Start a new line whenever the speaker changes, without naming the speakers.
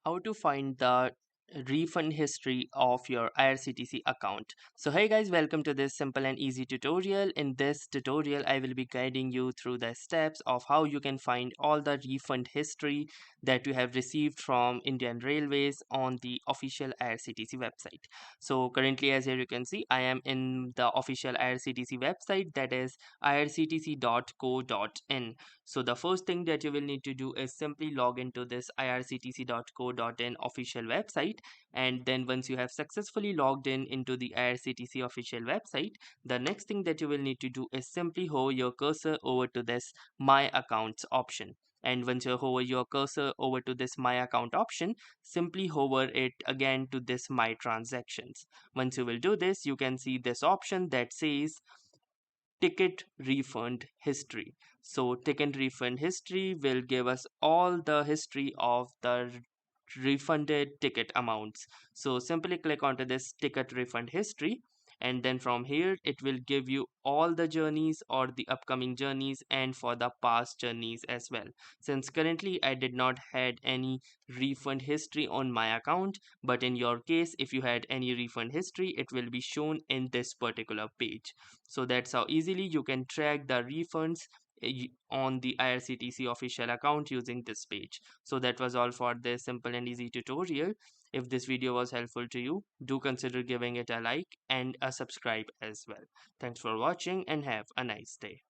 How to find the refund history of your IRCTC account. So hey guys, welcome to this simple and easy tutorial. In this tutorial I will be guiding you through the steps of how you can find all the refund history that you have received from Indian Railways on the official IRCTC website. So currently, as here you can see, I am in the official IRCTC website, that is irctc.co.in. So the first thing that you will need to do is simply log into this irctc.co.in official website, and then once you have successfully logged in into the IRCTC official website, the next thing that you will need to do is simply hover your cursor over to this My Accounts option. And once you hover your cursor over to this My Account option, simply hover it again to this My Transactions. Once you will do this, you can see this option that says ticket refund history. So ticket refund history will give us all the history of the refunded ticket amounts. So simply click onto this ticket refund history, and then from here it will give you all the journeys or the upcoming journeys and for the past journeys as well. Since currently I did not had any refund history on my account, but in your case if you had any refund history, it will be shown in this particular page. So that's how easily you can track the refunds on the IRCTC official account using this page. So that was all for this simple and easy tutorial. If this video was helpful to you, do consider giving it a like and a subscribe as well. Thanks for watching and have a nice day.